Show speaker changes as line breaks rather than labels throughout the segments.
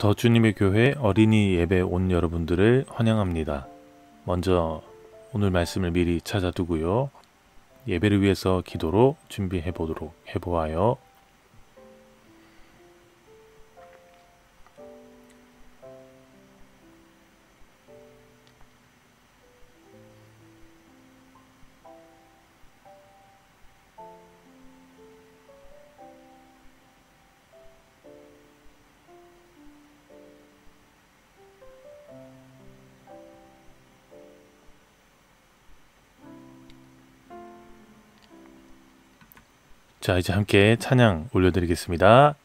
더 주님의 교회 어린이 예배 온 여러분들을 환영합니다. 먼저 오늘 말씀을 미리 찾아두고요. 예배를 위해서 기도로 준비해 보도록 해보아요. 자, 이제 함께 찬양 올려드리겠습니다.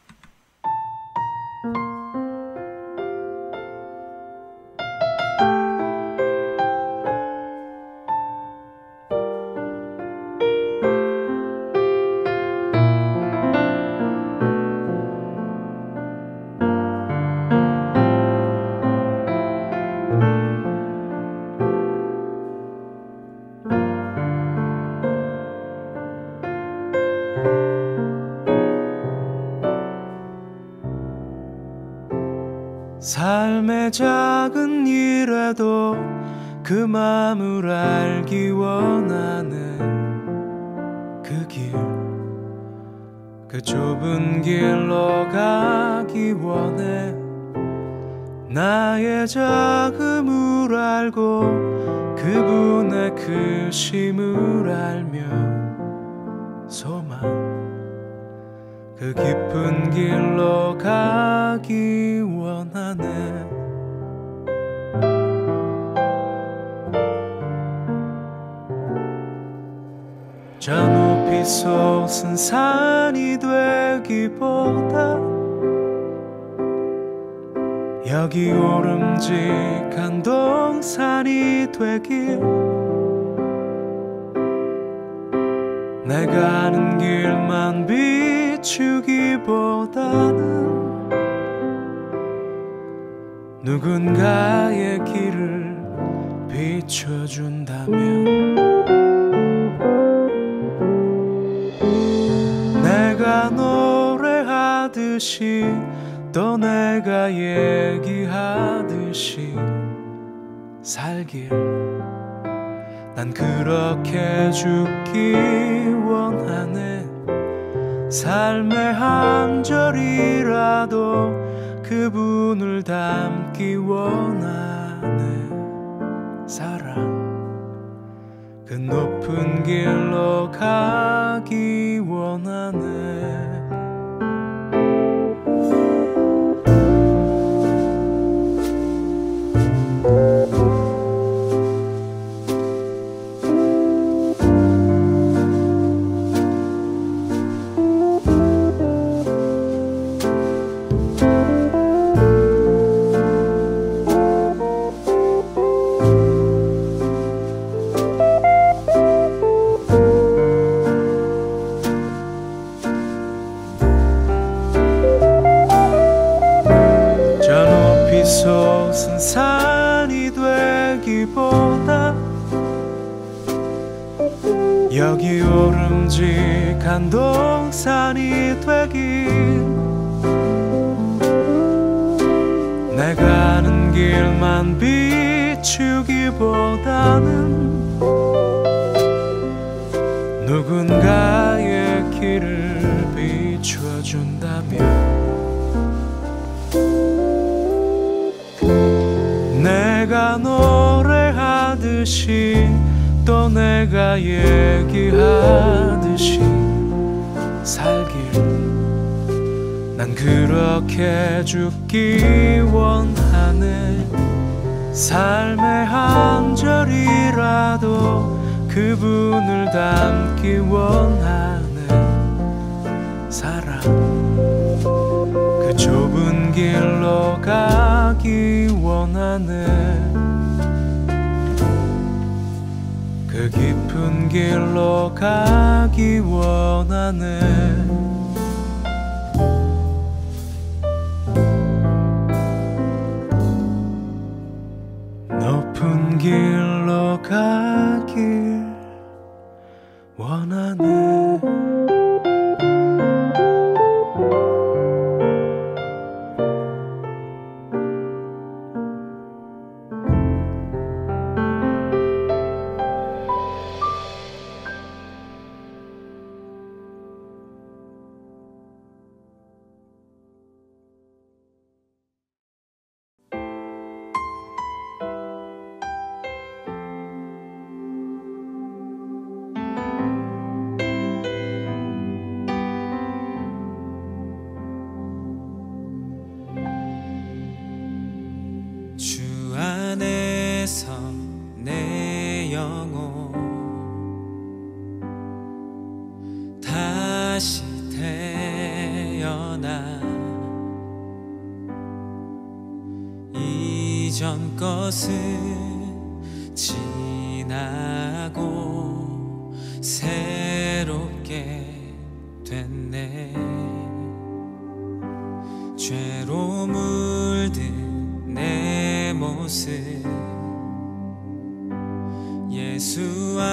삶의 작은 일에도 그 맘을 알기 원하는 그 길, 그 좁은 길로 가기 원해. 나의 작음을 알고 그분의 크심을 알며 소망, 그 깊은 길로 가기 원하네. 저 높이 솟은 산이 되기보다 여기 오름직한 동산이 되길, 내가 아는 길만 비추기보다는 누군가의 길을 비춰준다면, 내가 노래하듯이 또 내가 얘기하듯이 살길, 난 그렇게 죽기 원하네. 삶의 한 절이라도 그분을 닮기 원하네. 사랑, 그 높은 길로 가기 원하네. 솟은 산이 되기보다 여기 오름직한 동산이 되길, 내가 아는 길만 비추기보다는 누군가의 길을 비춰준다면, 내가 노래하듯이 또 내가 얘기하듯이 살길, 난 그렇게 죽기 원하네. 삶의 한 절이라도 그분을 닮기 원하네. 사랑, 그 좁은 길로 가기 원하네. 그 깊은 길로 가기 원하네. 높은 길로 가길 원하네. 다시 태어나 이전 것은 지나고 새롭게 됐네. 죄로 물든 내 모습 예수와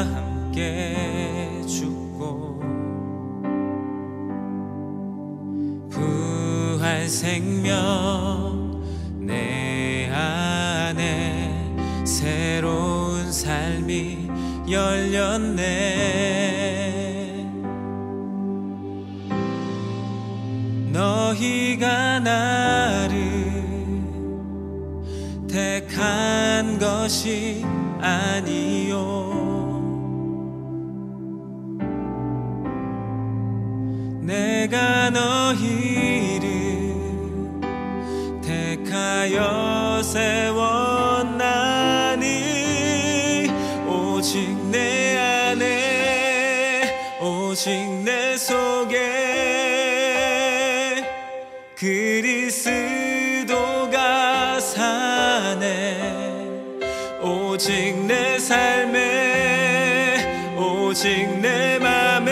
함께 죽고 부활 생명 내 안에 새로운 삶이 열렸네. 너희가 나를 택한 것이 아니요 내가 너희를 택하여 세웠나니 오직 내 안에 오직 내 속에 그리스도가 사네. 오직 내 삶에 오직 내 맘에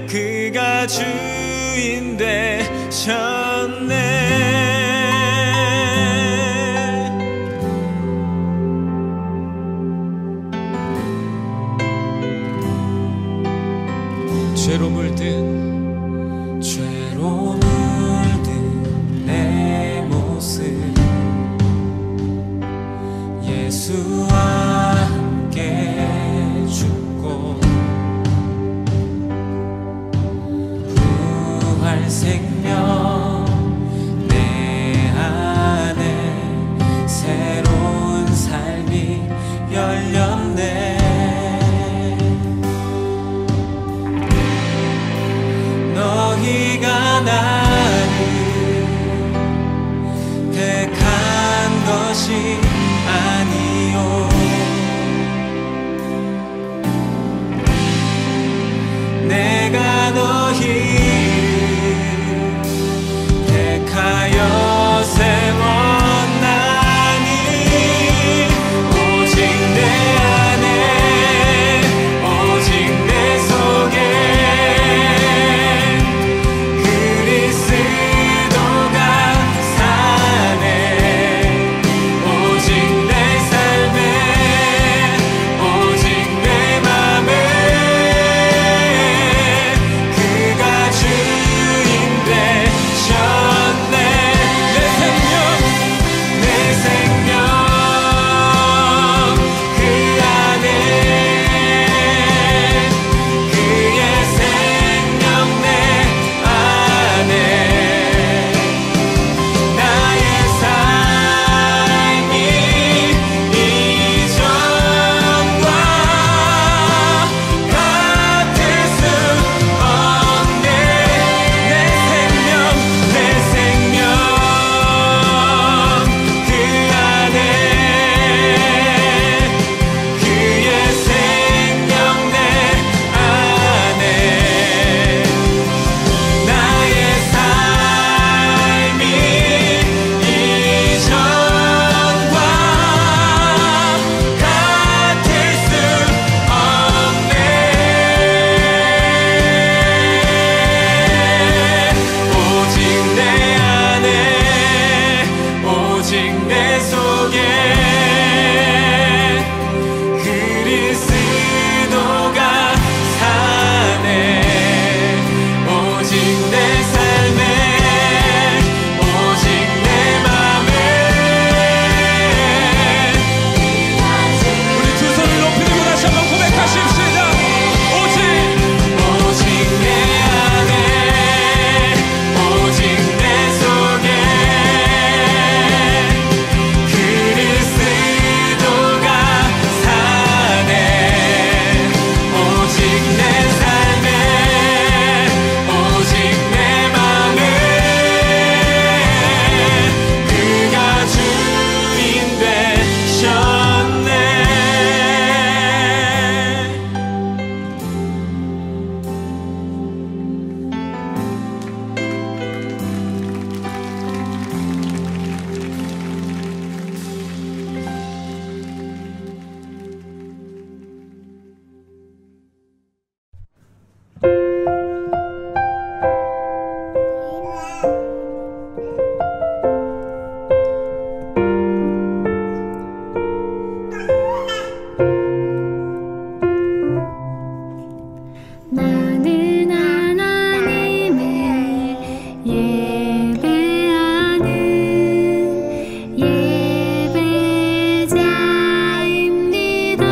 그가 주인 되셨네. 죄로 물든 내 모습 예수와 함께 죽고 부활 생명 내 안에 새로운 삶이 열렸네. 너희가 나를 택한 것이 아니요
나는 하나님을 예배하는 예배자입니다.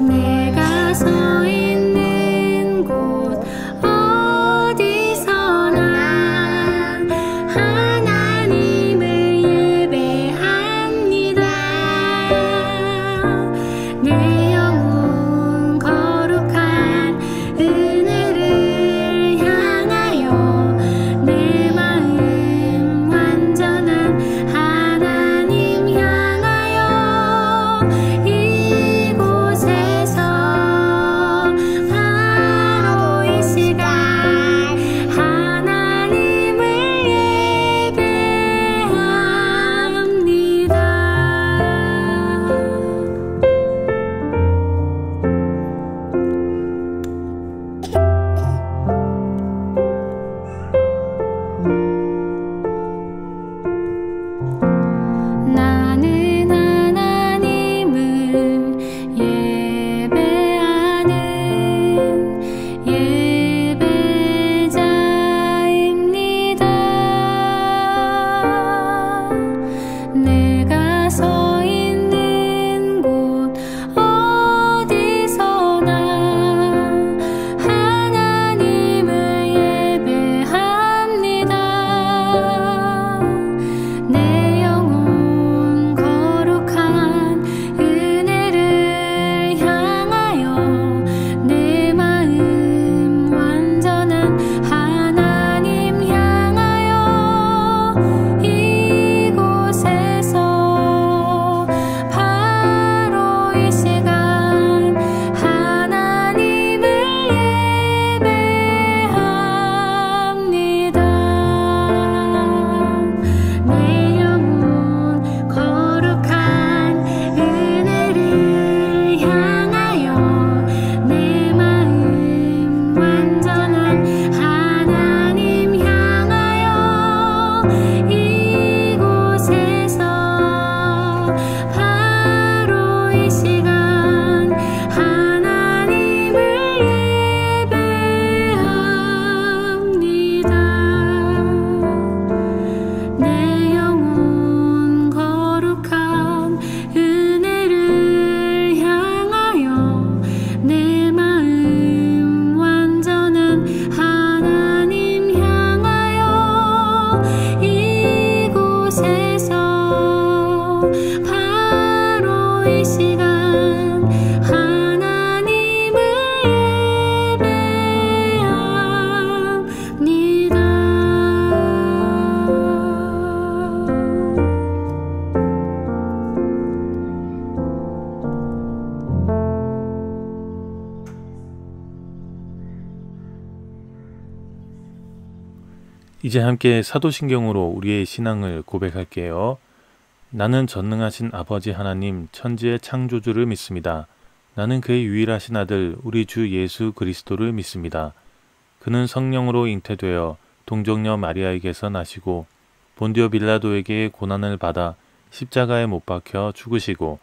내가 서 있는 곳 어디서나 하나님을 예배합니다. 내 영혼 거룩한 은혜를 향하여 내 마음 완전한 하나님 향하여 이곳에서 바로 이 시간 하나님을 예배합니다. 나는 하나님을 예배하는 예배자입니다. 내가 서 있는 곳 어디서나 하나님을 예배합니다. 내 영혼 거룩한 은혜를 향하여 내 마음 완전한 하나님 향하여 이곳에서 바로 이 시간 하나님을 예배합니다. 내 영혼 거룩한 은혜를 향하여 내 마음 완전한 하나님 향하여 이곳에서 바로 이 시간 하나님을 예배합니다. 내 영혼 거룩한 은혜를 향하여 내 마음 완전한 하나님 향하여 이곳에서 바로 이 시간 하나님을
이제 함께 사도신경으로 우리의 신앙을 고백할게요. 나는 전능하신 아버지 하나님 천지의 창조주를 믿습니다. 나는 그의 유일하신 아들 우리 주 예수 그리스도를 믿습니다. 그는 성령으로 잉태되어 동정녀 마리아에게서 나시고 본디오 빌라도에게 고난을 받아 십자가에 못 박혀 죽으시고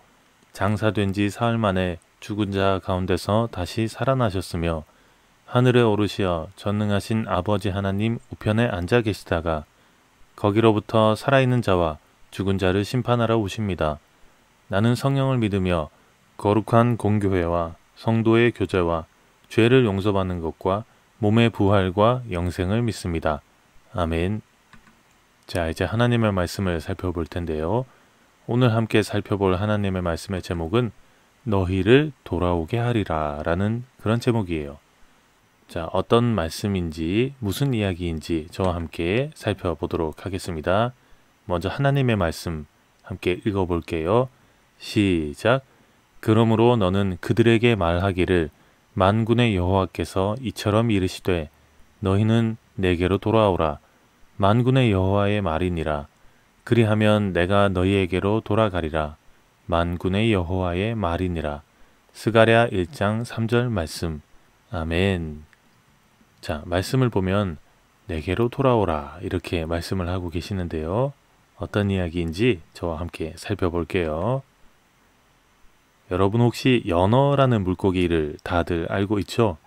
장사된 지 사흘 만에 죽은 자 가운데서 다시 살아나셨으며 하늘에 오르시어 전능하신 아버지 하나님 우편에 앉아 계시다가 거기로부터 살아있는 자와 죽은 자를 심판하러 오십니다. 나는 성령을 믿으며 거룩한 공교회와 성도의 교제와 죄를 용서받는 것과 몸의 부활과 영생을 믿습니다. 아멘. 자, 이제 하나님의 말씀을 살펴볼 텐데요. 오늘 함께 살펴볼 하나님의 말씀의 제목은 너희를 돌아오게 하리라 라는 그런 제목이에요. 자, 어떤 말씀인지 무슨 이야기인지 저와 함께 살펴보도록 하겠습니다. 먼저 하나님의 말씀 함께 읽어볼게요. 시작. 그러므로 너는 그들에게 말하기를 만군의 여호와께서 이처럼 이르시되 너희는 내게로 돌아오라. 만군의 여호와의 말이니라. 그리하면 내가 너희에게로 돌아가리라. 만군의 여호와의 말이니라. 스가랴 1장 3절 말씀. 아멘. 자, 말씀을 보면 내게로 돌아오라 이렇게 말씀을 하고 계시는데요. 어떤 이야기인지 저와 함께 살펴볼게요. 여러분 혹시 연어라는 물고기를 다들 알고 있죠?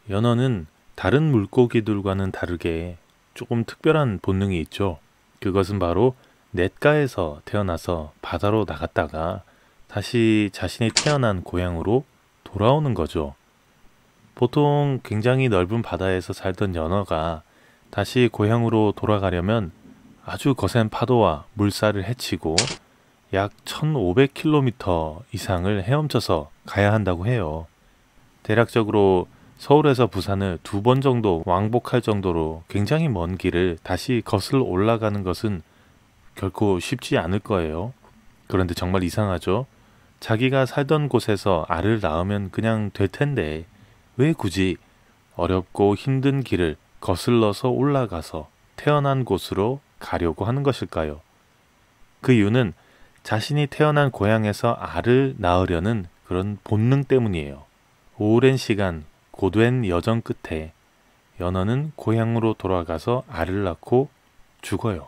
연어는 다른 물고기들과는 다르게 조금 특별한 본능이 있죠. 그것은 바로 냇가에서 태어나서 바다로 나갔다가 다시 자신이 태어난 고향으로 돌아오는 거죠. 보통 굉장히 넓은 바다에서 살던 연어가 다시 고향으로 돌아가려면 아주 거센 파도와 물살을 헤치고 약 1500km 이상을 헤엄쳐서 가야 한다고 해요. 대략적으로 서울에서 부산을 2번 정도 왕복할 정도로 굉장히 먼 길을 다시 거슬러 올라가는 것은 결코 쉽지 않을 거예요. 그런데 정말 이상하죠? 자기가 살던 곳에서 알을 낳으면 그냥 될 텐데 왜 굳이 어렵고 힘든 길을 거슬러서 올라가서 태어난 곳으로 가려고 하는 것일까요? 그 이유는 자신이 태어난 고향에서 알을 낳으려는 그런 본능 때문이에요. 오랜 시간 고된 여정 끝에 연어는 고향으로 돌아가서 알을 낳고 죽어요.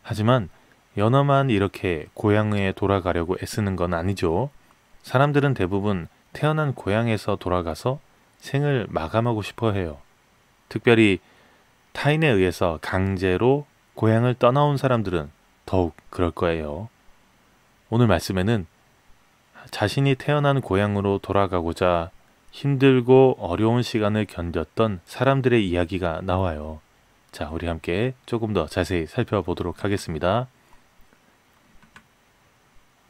하지만 연어만 이렇게 고향에 돌아가려고 애쓰는 건 아니죠. 사람들은 대부분 태어난 고향에서 돌아가서 생을 마감하고 싶어 해요. 특별히 타인에 의해서 강제로 고향을 떠나온 사람들은 더욱 그럴 거예요. 오늘 말씀에는 자신이 태어난 고향으로 돌아가고자 힘들고 어려운 시간을 견뎠던 사람들의 이야기가 나와요. 자, 우리 함께 조금 더 자세히 살펴보도록 하겠습니다.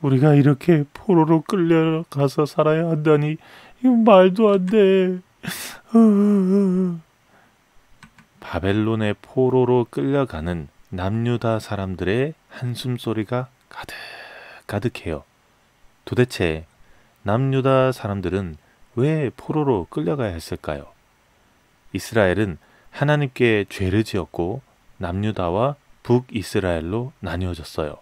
우리가 이렇게 포로로 끌려가서 살아야 한다니 이건 말도 안 돼. 바벨론의 포로로 끌려가는 남유다 사람들의 한숨소리가 가득해요. 도대체 남유다 사람들은 왜 포로로 끌려가야 했을까요? 이스라엘은 하나님께 죄를 지었고 남유다와 북이스라엘로 나뉘어졌어요.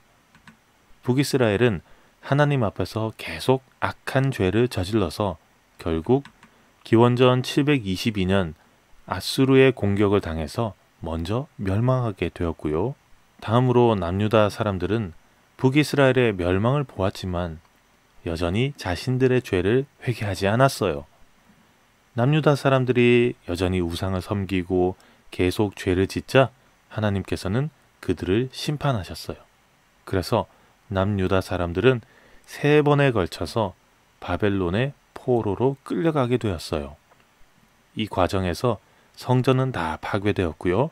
북이스라엘은 하나님 앞에서 계속 악한 죄를 저질러서 결국 기원전 722년 아수르의 공격을 당해서 먼저 멸망하게 되었고요. 다음으로 남유다 사람들은 북이스라엘의 멸망을 보았지만 여전히 자신들의 죄를 회개하지 않았어요. 남유다 사람들이 여전히 우상을 섬기고 계속 죄를 짓자 하나님께서는 그들을 심판하셨어요. 그래서 남유다 사람들은 3번에 걸쳐서 바벨론의 포로로 끌려가게 되었어요. 이 과정에서 성전은 다 파괴되었고요.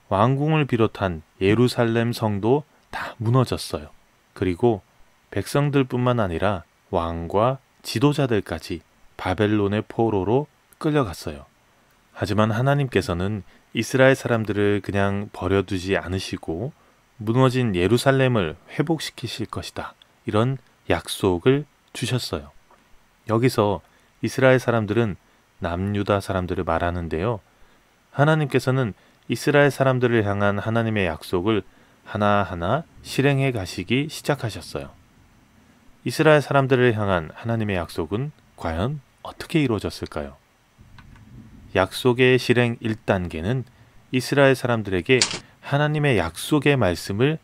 왕궁을 비롯한 예루살렘 성도 다 무너졌어요. 그리고 백성들뿐만 아니라 왕과 지도자들까지 바벨론의 포로로 끌려갔어요. 하지만 하나님께서는 이스라엘 사람들을 그냥 버려두지 않으시고 무너진 예루살렘을 회복시키실 것이다. 이런 약속을 주셨어요. 여기서 이스라엘 사람들은 남유다 사람들을 말하는데요. 하나님께서는 이스라엘 사람들을 향한 하나님의 약속을 하나하나 실행해 가시기 시작하셨어요. 이스라엘 사람들을 향한 하나님의 약속은 과연 어떻게 이루어졌을까요? 약속의 실행 1단계는 이스라엘 사람들에게 하나님의 약속의 말씀을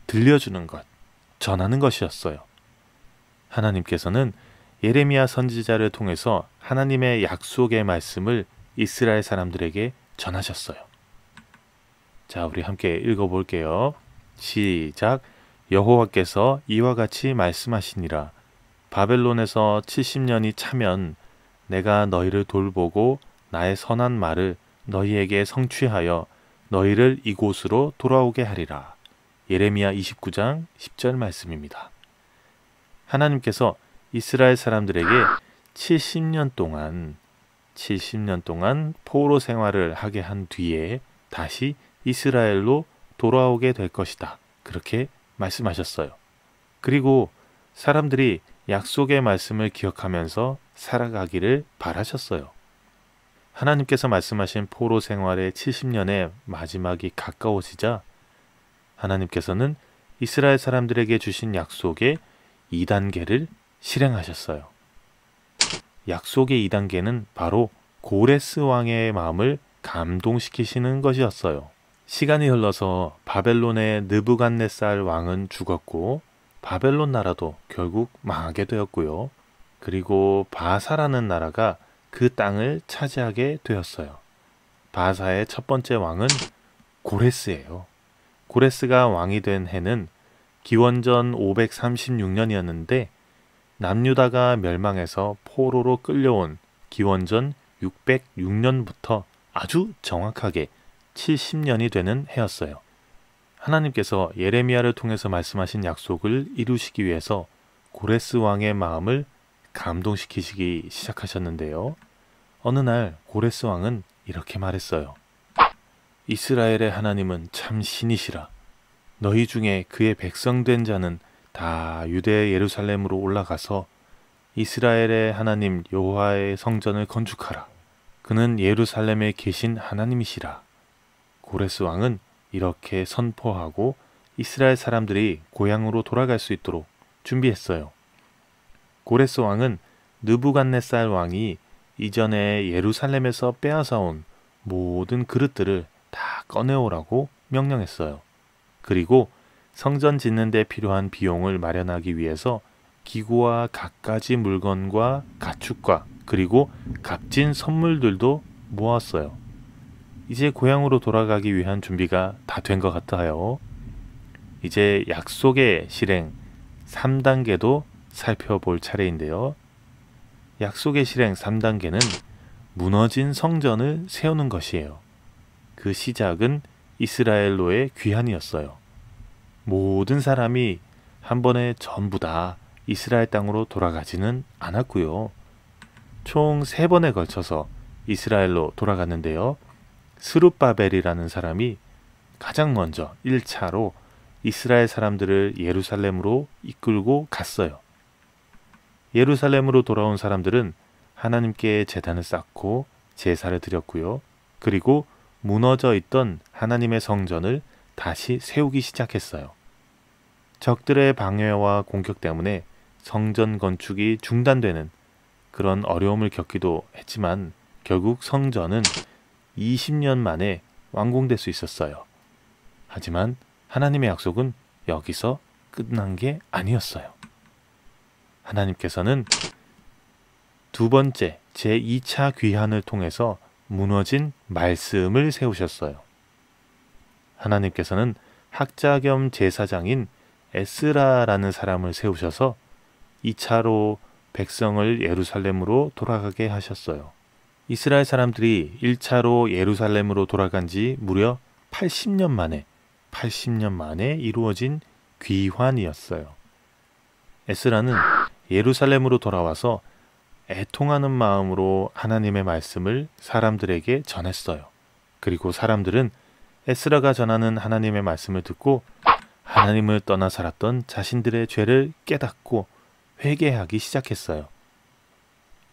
들려주는 것, 전하는 것이었어요. 하나님께서는 예레미야 선지자를 통해서 하나님의 약속의 말씀을 이스라엘 사람들에게 전하셨어요. 자, 우리 함께 읽어볼게요. 시작. 여호와께서 이와 같이 말씀하시니라. 바벨론에서 70년이 차면 내가 너희를 돌보고 나의 선한 말을 너희에게 성취하여 너희를 이곳으로 돌아오게 하리라. 예레미야 29장 10절 말씀입니다. 하나님께서 이스라엘 사람들에게 70년 동안 포로 생활을 하게 한 뒤에 다시 이스라엘로 돌아오게 될 것이다. 그렇게 말씀하셨어요. 그리고 사람들이 약속의 말씀을 기억하면서 살아가기를 바라셨어요. 하나님께서 말씀하신 포로 생활의 70년의 마지막이 가까워지자 하나님께서는 이스라엘 사람들에게 주신 약속의 2단계를 실행하셨어요. 약속의 2단계는 바로 고레스 왕의 마음을 감동시키시는 것이었어요. 시간이 흘러서 바벨론의 느부갓네살 왕은 죽었고 바벨론 나라도 결국 망하게 되었고요. 그리고 바사라는 나라가 그 땅을 차지하게 되었어요. 바사의 첫 번째 왕은 고레스예요. 고레스가 왕이 된 해는 기원전 536년이었는데 남유다가 멸망해서 포로로 끌려온 기원전 606년부터 아주 정확하게 70년이 되는 해였어요. 하나님께서 예레미야를 통해서 말씀하신 약속을 이루시기 위해서 고레스 왕의 마음을 감동시키시기 시작하셨는데요. 어느 날 고레스 왕은 이렇게 말했어요. 이스라엘의 하나님은 참 신이시라. 너희 중에 그의 백성된 자는 다 유대 예루살렘으로 올라가서 이스라엘의 하나님 여호와의 성전을 건축하라. 그는 예루살렘에 계신 하나님이시라. 고레스 왕은 이렇게 선포하고 이스라엘 사람들이 고향으로 돌아갈 수 있도록 준비했어요. 고레스 왕은 느부갓네살 왕이 이전에 예루살렘에서 빼앗아온 모든 그릇들을 다 꺼내오라고 명령했어요. 그리고 성전 짓는 데 필요한 비용을 마련하기 위해서 기구와 갖가지 물건과 가축과 그리고 값진 선물들도 모았어요. 이제 고향으로 돌아가기 위한 준비가 다 된 것 같아요. 이제 약속의 실행 3단계도 살펴볼 차례인데요. 약속의 실행 3단계는 무너진 성전을 세우는 것이에요. 그 시작은 이스라엘로의 귀환이었어요. 모든 사람이 한 번에 전부 다 이스라엘 땅으로 돌아가지는 않았고요. 총 3번에 걸쳐서 이스라엘로 돌아갔는데요. 스룹바벨이라는 사람이 가장 먼저 1차로 이스라엘 사람들을 예루살렘으로 이끌고 갔어요. 예루살렘으로 돌아온 사람들은 하나님께 제단을 쌓고 제사를 드렸고요. 그리고 무너져 있던 하나님의 성전을 다시 세우기 시작했어요. 적들의 방해와 공격 때문에 성전 건축이 중단되는 그런 어려움을 겪기도 했지만 결국 성전은 20년 만에 완공될 수 있었어요. 하지만 하나님의 약속은 여기서 끝난 게 아니었어요. 하나님께서는 두 번째 제2차 귀환을 통해서 무너진 말씀을 세우셨어요. 하나님께서는 학자 겸 제사장인 에스라라는 사람을 세우셔서 2차로 백성을 예루살렘으로 돌아가게 하셨어요. 이스라엘 사람들이 1차로 예루살렘으로 돌아간 지 무려 80년 만에 이루어진 귀환이었어요. 에스라는 예루살렘으로 돌아와서 애통하는 마음으로 하나님의 말씀을 사람들에게 전했어요. 그리고 사람들은 에스라가 전하는 하나님의 말씀을 듣고 하나님을 떠나 살았던 자신들의 죄를 깨닫고 회개하기 시작했어요.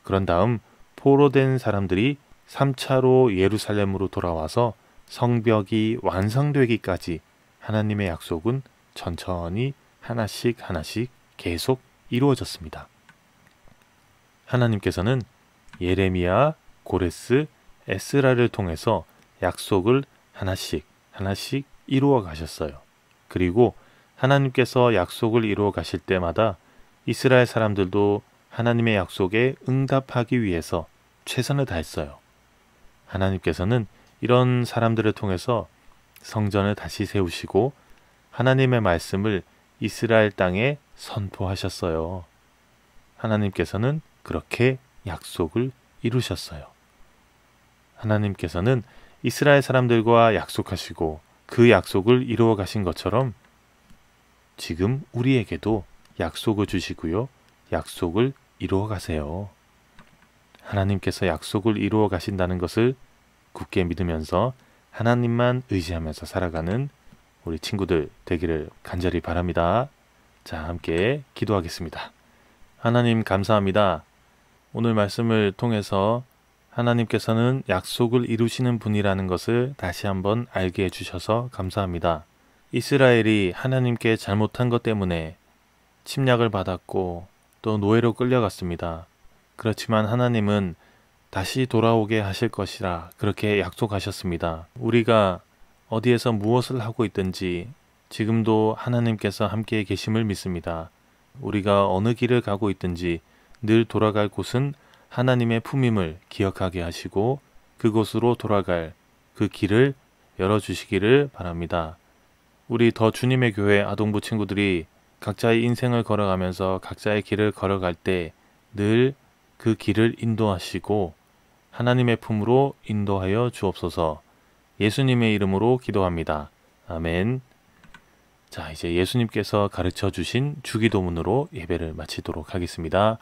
그런 다음 포로된 사람들이 3차로 예루살렘으로 돌아와서 성벽이 완성되기까지 하나님의 약속은 천천히 하나씩 계속 이루어졌습니다. 하나님께서는 예레미야, 고레스, 에스라를 통해서 약속을 하나씩 이루어 가셨어요. 그리고 하나님께서 약속을 이루어 가실 때마다 이스라엘 사람들도 하나님의 약속에 응답하기 위해서 최선을 다했어요. 하나님께서는 이런 사람들을 통해서 성전을 다시 세우시고 하나님의 말씀을 이스라엘 땅에 선포하셨어요. 하나님께서는 그렇게 약속을 이루셨어요. 하나님께서는 이스라엘 사람들과 약속하시고 그 약속을 이루어 가신 것처럼 지금 우리에게도 약속을 주시고요. 약속을 이루어 가세요. 하나님께서 약속을 이루어 가신다는 것을 굳게 믿으면서 하나님만 의지하면서 살아가는 우리 친구들 되기를 간절히 바랍니다. 자, 함께 기도하겠습니다. 하나님 감사합니다. 오늘 말씀을 통해서 하나님께서는 약속을 이루시는 분이라는 것을 다시 한번 알게 해주셔서 감사합니다. 이스라엘이 하나님께 잘못한 것 때문에 침략을 받았고 또 노예로 끌려갔습니다. 그렇지만 하나님은 다시 돌아오게 하실 것이라 그렇게 약속하셨습니다. 우리가 어디에서 무엇을 하고 있든지 지금도 하나님께서 함께 계심을 믿습니다. 우리가 어느 길을 가고 있든지 늘 돌아갈 곳은 하나님의 품임을 기억하게 하시고 그곳으로 돌아갈 그 길을 열어주시기를 바랍니다. 우리 더 주님의 교회 아동부 친구들이 각자의 인생을 걸어가면서 각자의 길을 걸어갈 때 늘 그 길을 인도하시고 하나님의 품으로 인도하여 주옵소서. 예수님의 이름으로 기도합니다. 아멘. 자, 이제 예수님께서 가르쳐 주신 주기도문으로 예배를 마치도록 하겠습니다.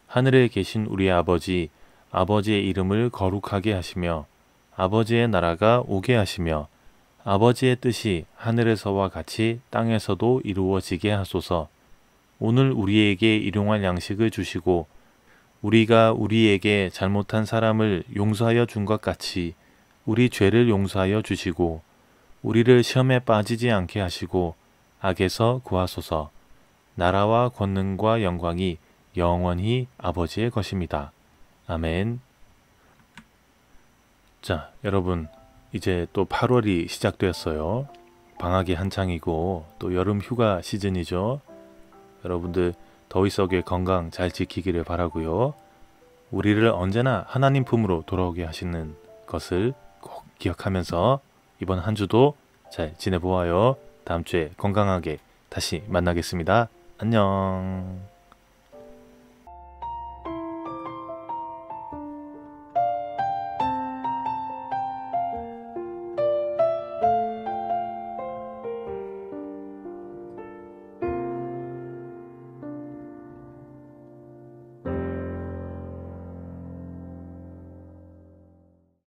하늘에 계신 우리 아버지, 아버지의 이름을 거룩하게 하시며 아버지의 나라가 오게 하시며 아버지의 뜻이 하늘에서와 같이 땅에서도 이루어지게 하소서. 오늘 우리에게 일용할 양식을 주시고 우리가 우리에게 잘못한 사람을 용서하여 준 것 같이 우리 죄를 용서하여 주시고 우리를 시험에 빠지지 않게 하시고 악에서 구하소서. 나라와 권능과 영광이 영원히 아버지의 것입니다. 아멘. 자, 여러분 이제 또 8월이 시작되었어요. 방학이 한창이고 또 여름 휴가 시즌이죠. 여러분들 더위 속에 건강 잘 지키기를 바라고요. 우리를 언제나 하나님 품으로 돌아오게 하시는 것을 꼭 기억하면서 이번 한 주도 잘 지내보아요. 다음 주에 건강하게 다시 만나겠습니다. 안녕.